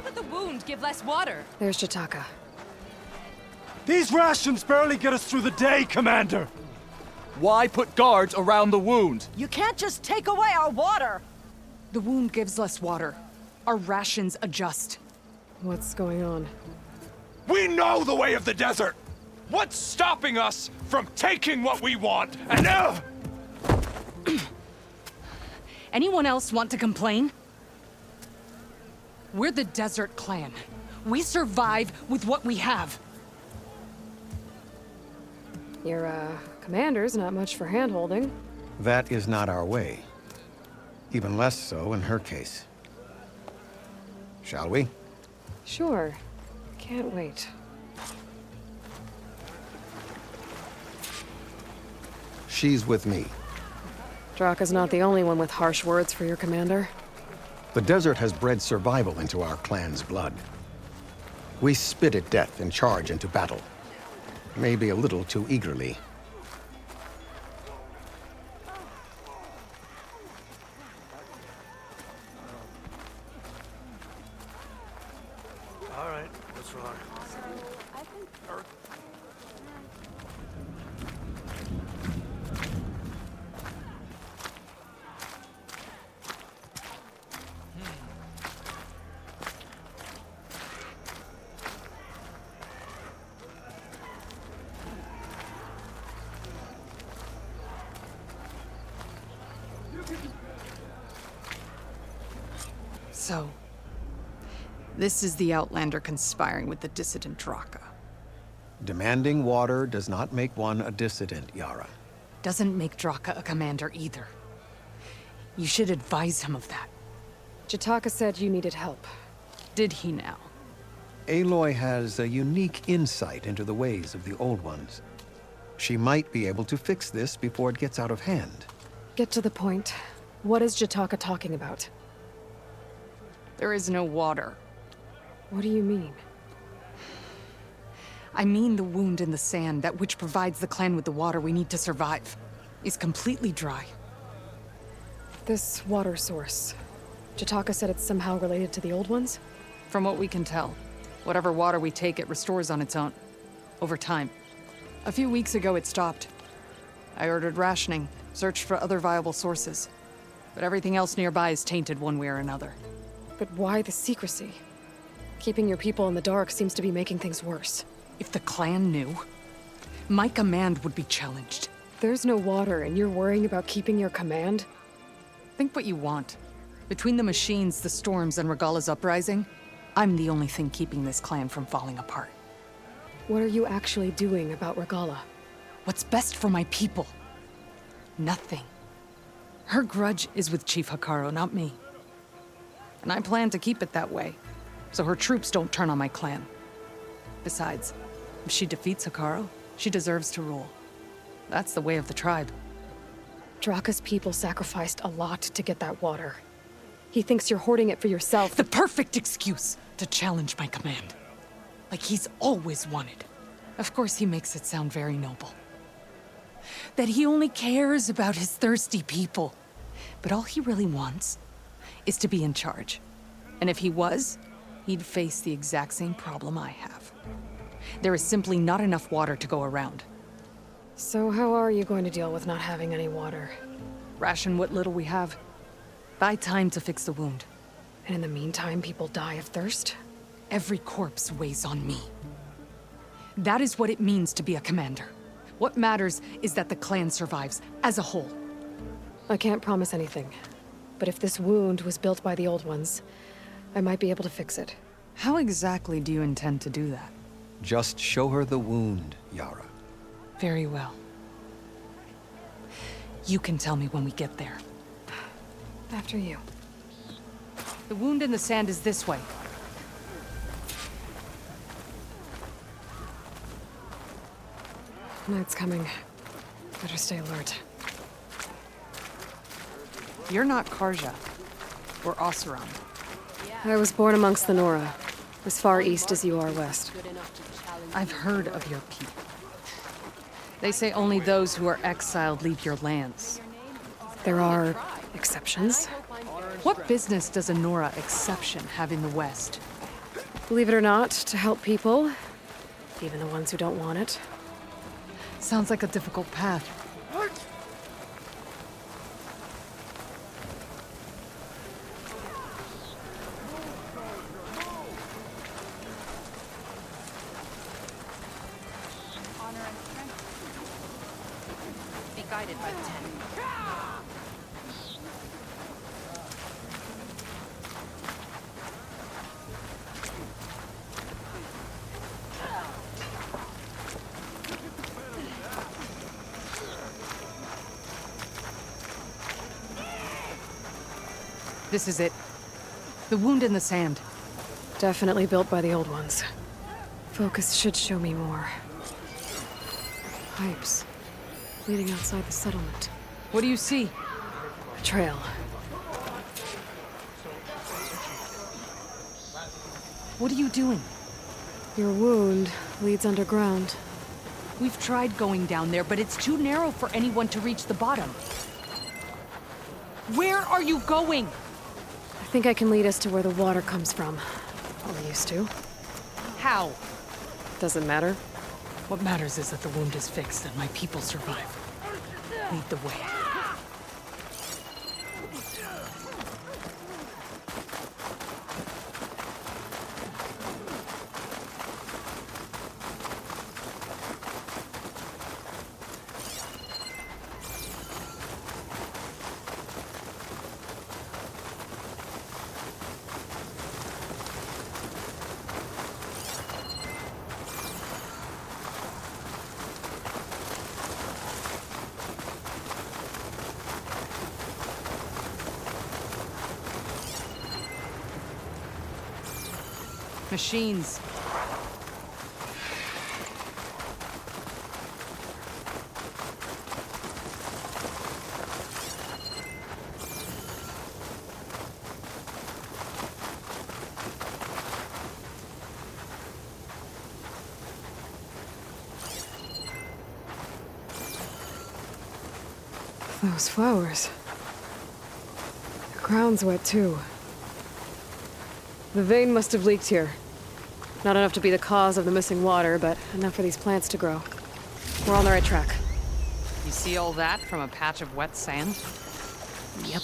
would the wound give less water? There's Jetakka. These rations barely get us through the day, Commander! Why put guards around the wound? You can't just take away our water! The wound gives less water. Our rations adjust. What's going on? We know the way of the desert! What's stopping us from taking what we want and Anyone else want to complain? We're the Desert Clan. We survive with what we have. Your, commander's not much for hand-holding. That is not our way. Even less so in her case. Shall we? Sure. Can't wait. She's with me. Drakka's not the only one with harsh words for your commander. The desert has bred survival into our clan's blood. We spit at death and charge into battle. Maybe a little too eagerly. All right, what's wrong? So, this is the Outlander conspiring with the dissident Jetakka. Demanding water does not make one a dissident, Yara. Doesn't make Jetakka a commander either. You should advise him of that. Jetakka said you needed help. Did he now? Aloy has a unique insight into the ways of the Old Ones. She might be able to fix this before it gets out of hand. Get to the point. What is Jetakka talking about? There is no water. What do you mean? I mean the wound in the sand, that which provides the clan with the water we need to survive, is completely dry. This water source. Jetakka said it's somehow related to the Old Ones? From what we can tell, whatever water we take, it restores on its own. Over time. A few weeks ago, it stopped. I ordered rationing, searched for other viable sources. But everything else nearby is tainted one way or another. But why the secrecy? Keeping your people in the dark seems to be making things worse. If the clan knew, my command would be challenged. There's no water and you're worrying about keeping your command? Think what you want. Between the machines, the storms, and Regalla's uprising, I'm the only thing keeping this clan from falling apart. What are you actually doing about Regalla? What's best for my people? Nothing. Her grudge is with Chief Hekarro, not me. And I plan to keep it that way, so her troops don't turn on my clan. Besides, if she defeats Hekarro, she deserves to rule. That's the way of the tribe. Drakka's people sacrificed a lot to get that water. He thinks you're hoarding it for yourself. The perfect excuse to challenge my command. Like he's always wanted. Of course he makes it sound very noble. That he only cares about his thirsty people. But all he really wants is to be in charge. And if he was, he'd face the exact same problem I have. There is simply not enough water to go around. So how are you going to deal with not having any water? Ration what little we have. Buy time to fix the wound. And in the meantime, people die of thirst? Every corpse weighs on me. That is what it means to be a commander. What matters is that the clan survives as a whole. I can't promise anything. But if this wound was built by the Old Ones, I might be able to fix it. How exactly do you intend to do that? Just show her the wound, Yara. Very well. You can tell me when we get there. After you. The wound in the sand is this way. Night's coming. Better stay alert. You're not Karja. Or Oseram. I was born amongst the Nora, as far east as you are west. I've heard of your people. They say only those who are exiled leave your lands. There are exceptions. What business does a Nora exception have in the West? Believe it or not, to help people, even the ones who don't want it. Sounds like a difficult path. Honor and strength. Be guided by the ten. This is it. The wound in the sand. Definitely built by the old ones. Focus should show me more. Pipes. Leading outside the settlement. What do you see? A trail. What are you doing? Your wound leads underground. We've tried going down there, but it's too narrow for anyone to reach the bottom. Where are you going? I think I can lead us to where the water comes from. Or used to. How? Doesn't matter. What matters is that the wound is fixed and my people survive. Lead the way. Machines. Those flowers. The ground's wet too. The vein must have leaked here. Not enough to be the cause of the missing water, but enough for these plants to grow. We're on the right track. You see all that from a patch of wet sand? Yep.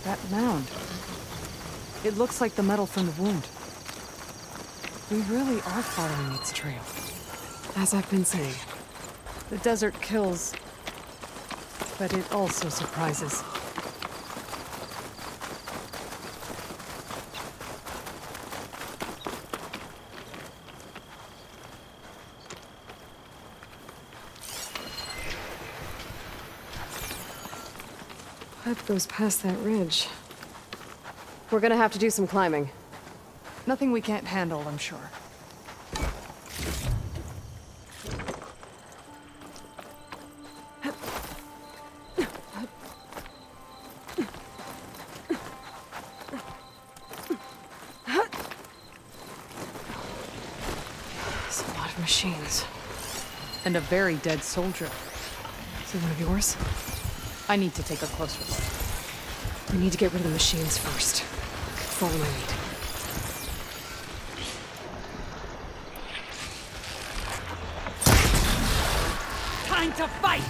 That mound. It looks like the metal from the wound. We really are following its trail. As I've been saying. The desert kills, but it also surprises. Pipe goes past that ridge. We're gonna have to do some climbing. Nothing we can't handle, I'm sure. It's a lot of machines. And a very dead soldier. Is it one of yours? I need to take a closer look. We need to get rid of the machines first. Follow my lead. Time to fight!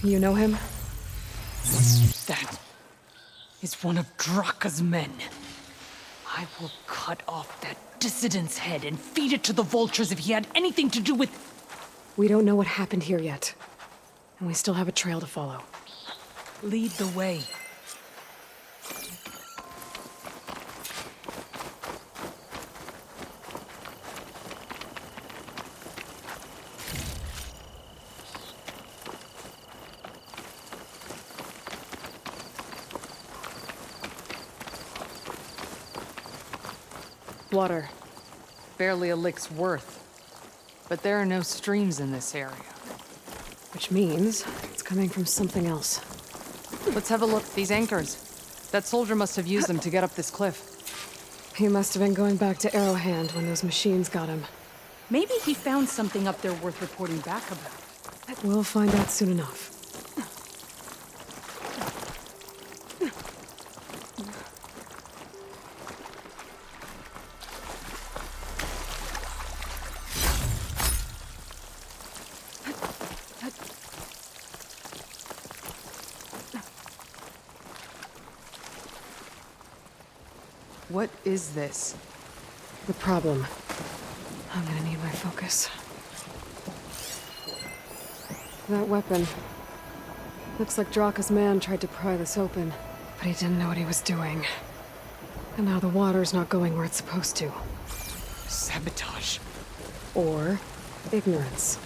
You know him? That is one of Jetakka's men. I will cut off that dissident's head and feed it to the vultures if he had anything to do with... We don't know what happened here yet. And we still have a trail to follow. Lead the way. Water. Barely a lick's worth. But there are no streams in this area. Which means it's coming from something else. Let's have a look. These anchors. That soldier must have used them to get up this cliff. He must have been going back to Arrowhand when those machines got him. Maybe he found something up there worth reporting back about. We'll find out soon enough. What is this? The problem. I'm gonna need my focus. That weapon. Looks like Jetakka's man tried to pry this open, but he didn't know what he was doing. And now the water's not going where it's supposed to. Sabotage. Or ignorance.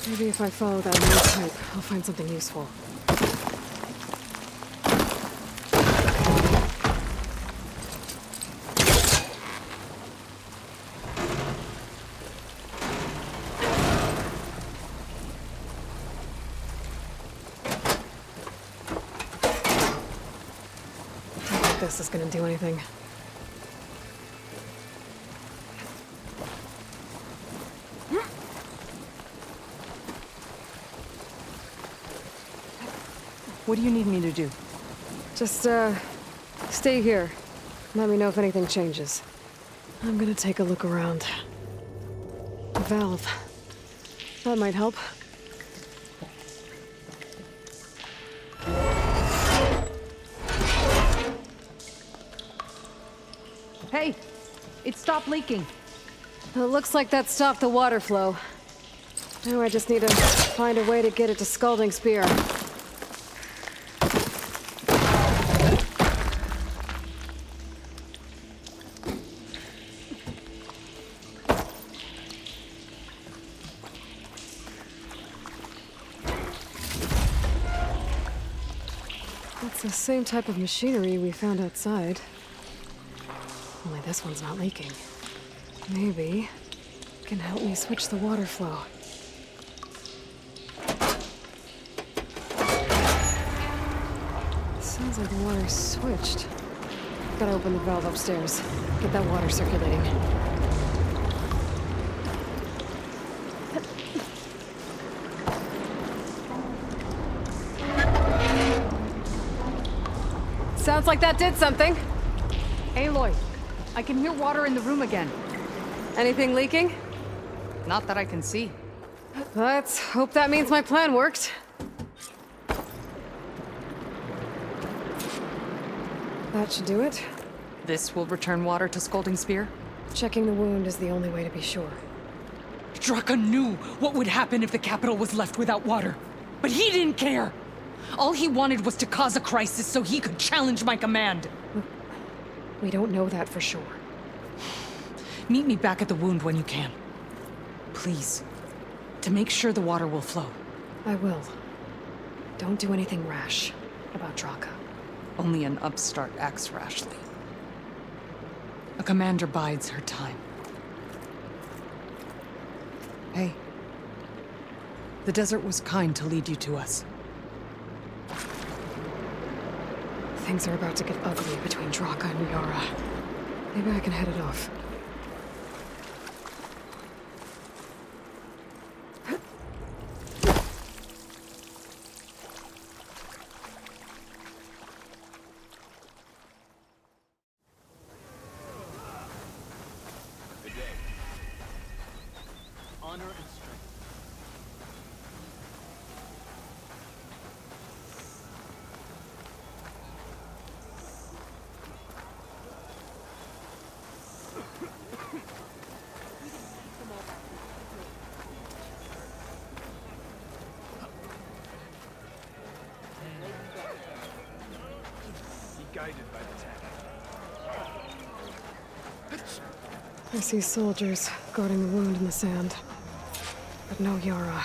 Maybe if I follow that new pipe, I'll find something useful. This is gonna do anything. What do you need me to do? Just, stay here. Let me know if anything changes. I'm gonna take a look around. A valve. That might help. Hey! It stopped leaking. It looks like that stopped the water flow. Now I just need to find a way to get it to Scalding Spear. It's the same type of machinery we found outside. Only this one's not leaking. Maybe it can help me switch the water flow. Sounds like the water's switched. Gotta open the valve upstairs. Get that water circulating. Sounds like that did something. Aloy, I can hear water in the room again. Anything leaking? Not that I can see. Let's hope that means my plan worked. That should do it. This will return water to Scalding Spear? Checking the wound is the only way to be sure. Jetakka knew what would happen if the capital was left without water. But he didn't care! All he wanted was to cause a crisis so he could challenge my command. We don't know that for sure. Meet me back at the wound when you can. Please. To make sure the water will flow. I will. Don't do anything rash about Jetakka. Only an upstart acts rashly. A commander bides her time. Hey. The desert was kind to lead you to us. Things are about to get ugly between Jetakka and Yara. Maybe I can head it off. Honor and strength. I see soldiers guarding the wound in the sand. But no Yara.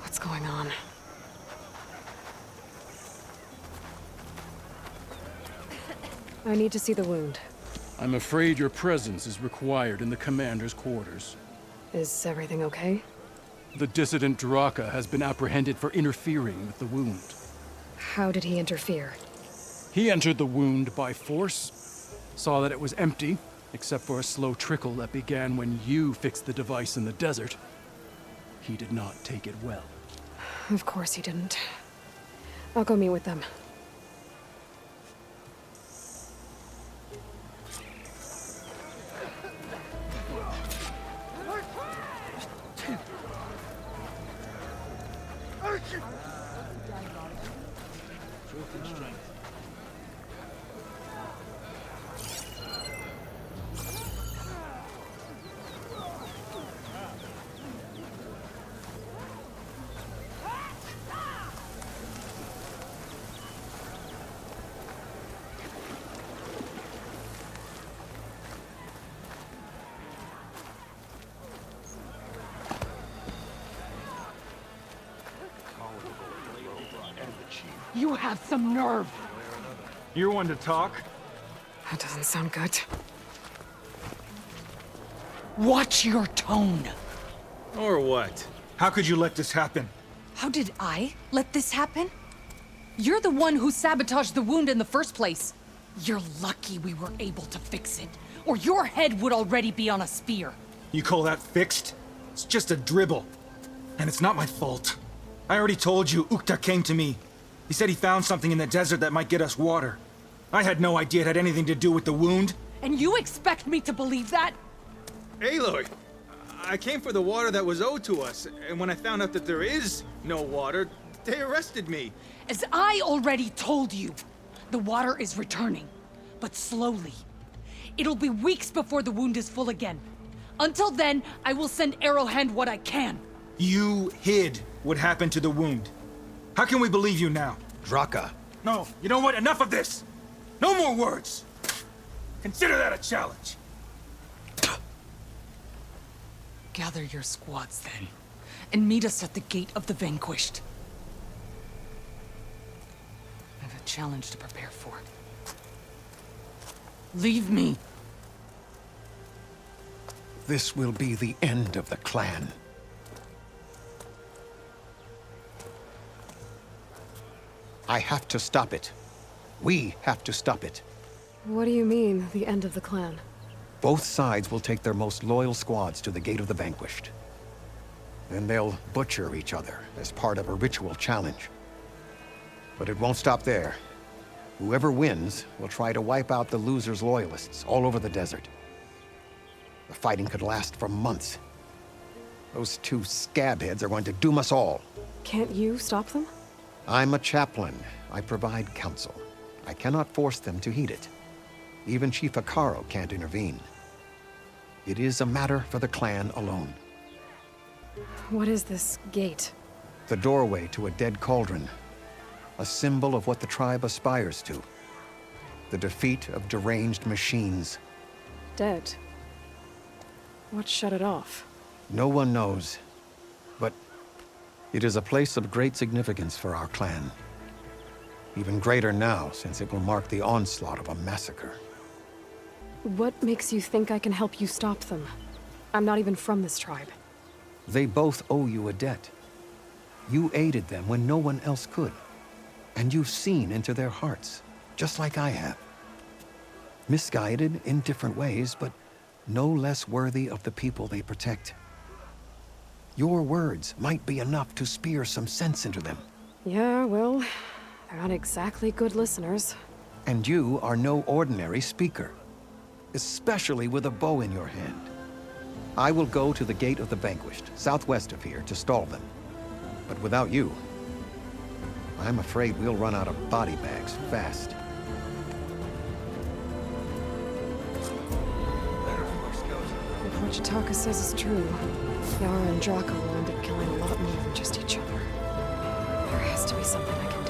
What's going on? I need to see the wound. I'm afraid your presence is required in the commander's quarters. Is everything okay? The dissident Jetakka has been apprehended for interfering with the wound. How did he interfere? He entered the wound by force, saw that it was empty, except for a slow trickle that began when you fixed the device in the desert. He did not take it well. Of course he didn't. I'll go meet with them. You have some nerve. You're one to talk? That doesn't sound good. Watch your tone. Or what? How could you let this happen? How did I let this happen? You're the one who sabotaged the wound in the first place. You're lucky we were able to fix it, or your head would already be on a spear. You call that fixed? It's just a dribble. And it's not my fault. I already told you, Ukta came to me. He said he found something in the desert that might get us water. I had no idea it had anything to do with the wound. And you expect me to believe that? Aloy, I came for the water that was owed to us, and when I found out that there is no water, they arrested me. As I already told you, the water is returning, but slowly. It'll be weeks before the wound is full again. Until then, I will send Arrowhand what I can. You hid what happened to the wound. How can we believe you now? Jetakka. No, you know what? Enough of this! No more words! Consider that a challenge. Gather your squads then, and meet us at the Gate of the Vanquished. I have a challenge to prepare for. Leave me. This will be the end of the clan. I have to stop it. We have to stop it. What do you mean, the end of the clan? Both sides will take their most loyal squads to the Gate of the Vanquished. Then they'll butcher each other as part of a ritual challenge. But it won't stop there. Whoever wins will try to wipe out the loser's loyalists all over the desert. The fighting could last for months. Those two scabheads are going to doom us all. Can't you stop them? I'm a chaplain. I provide counsel. I cannot force them to heed it. Even Chief Akaro can't intervene. It is a matter for the clan alone. What is this gate? The doorway to a dead cauldron. A symbol of what the tribe aspires to. The defeat of deranged machines. Dead. What shut it off? No one knows. But it is a place of great significance for our clan. Even greater now, since it will mark the onslaught of a massacre. What makes you think I can help you stop them? I'm not even from this tribe. They both owe you a debt. You aided them when no one else could. And you've seen into their hearts, just like I have. Misguided in different ways, but no less worthy of the people they protect. Your words might be enough to spear some sense into them. Yeah, well, they're not exactly good listeners. And you are no ordinary speaker, especially with a bow in your hand. I will go to the Gate of the Vanquished, southwest of here, to stall them. But without you, I'm afraid we'll run out of body bags fast. If what Jetakka says is true, Yara and Jetakka will end up killing a lot more than just each other. There has to be something I can